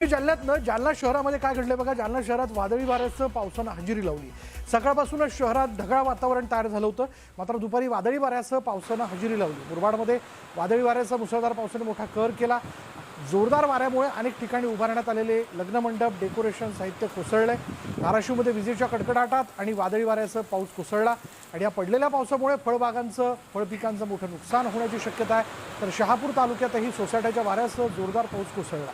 जालन्यातनं जालना शहरामध्ये काय घडलंय बघा. जालना शहरात वादळी वाऱ्यासह पावसानं हजेरी लावली. सकाळपासूनच शहरात ढगाळ वातावरण तयार झालं होतं, मात्र दुपारी वादळी वाऱ्यासह पावसानं हजेरी लावली. मुरबाडमध्ये वादळी वाऱ्यासह मुसळधार पावसाने मोठा कहर केला. जोरदार वाऱ्यामुळे अनेक ठिकाणी उभारण्यात आलेले लग्न मंडप, डेकोरेशन साहित्य कोसळले. धाराशिवमध्ये विजेच्या कडकडाटात आणि वादळी वाऱ्यासह पाऊस कोसळला आणि या पडलेल्या पावसामुळे फळपिकांचं मोठं नुकसान होण्याची शक्यता आहे. तर शहापूर तालुक्यातही सोसाट्याच्या वाऱ्यासह जोरदार पाऊस कोसळला.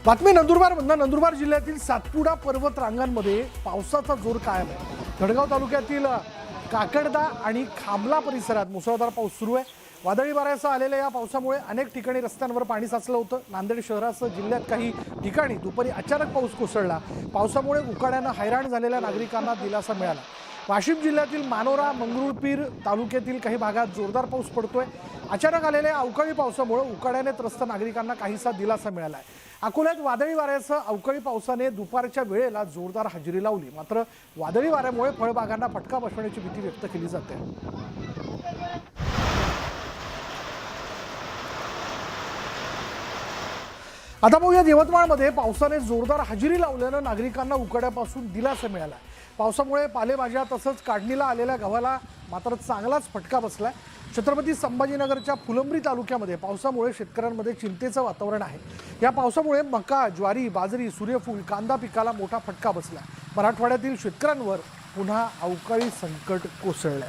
बातमी नंदुरबारमधून. नंदुरबार जिल्ह्यातील सातपुडा पर्वत रांगांमध्ये पावसाचा जोर कायम आहे. धडगाव तालुक्यातील काकडदा आणि खामला परिसरात मुसळधार पाऊस सुरू आहे. वादळी वाऱ्यासह आलेल्या या पावसामुळे अनेक ठिकाणी रस्त्यांवर पाणी साचलं होतं. नांदेड शहरासह जिल्ह्यात काही ठिकाणी दुपारी अचानक पाऊस कोसळला. पावसामुळे उकाड्यानं हैराण झालेल्या नागरिकांना दिलासा मिळाला. वाशिम जिल्ह्यातील मानोरा, मंगरुळपीर तालुक्यातील काही भागात जोरदार पाऊस पडतोय. अचानक आलेल्या अवकाळी पावसामुळे उकाड्याने त्रस्त नागरिकांना काहीसा दिलासा मिळाला आहे. अकोल्यात वादळी वाऱ्यासह अवकाळी पावसाने दुपारच्या वेळेला जोरदार हजेरी लावली. मात्र वादळी वाऱ्यामुळे फळबागांना फटका बसण्याची भीती व्यक्त केली जाते. आता बघूया यवतमाळमध्ये पावसाने जोरदार हजेरी लावल्यानं नागरिकांना उकाड्यापासून दिलासा मिळाला. पावसामुळे पालेभाज्या तसंच काढणीला आलेल्या गव्हाला मात्र चांगलाच फटका बसलाय. छत्रपती संभाजीनगरच्या फुलंब्री तालुक्यामध्ये पावसामुळे शेतकऱ्यांमध्ये चिंतेचं वातावरण आहे. या पावसामुळे मका, ज्वारी, बाजरी, सूर्यफूल, कांदा पिकाला मोठा फटका बसला. मराठवाड्यातील शेतकऱ्यांवर पुन्हा अवकाळी संकट कोसळलंय.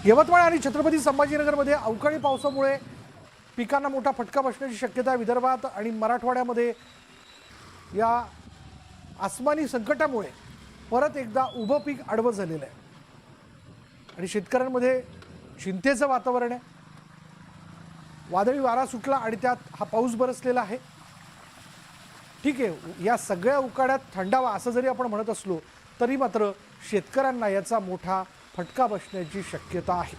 यवतमाळ आणि छत्रपती संभाजीनगरमध्ये अवकाळी पावसामुळे पिकांना मोठा फटका बसण्याची शक्यता आहे. विदर्भात आणि मराठवाड्यामध्ये या आसमानी संकटामुळे परत एकदा उभं पीक आडवं झालेलं आहे आणि शेतकऱ्यांमध्ये चिंतेचं वातावरण आहे. वादळी वारा सुटला आणि त्यात हा पाऊस बरसलेला आहे. ठीक आहे, या सगळ्या उकाड्यात थंडावा असं जरी आपण म्हणत असलो तरी मात्र शेतकऱ्यांना याचा मोठा फटका बसण्याची शक्यता आहे.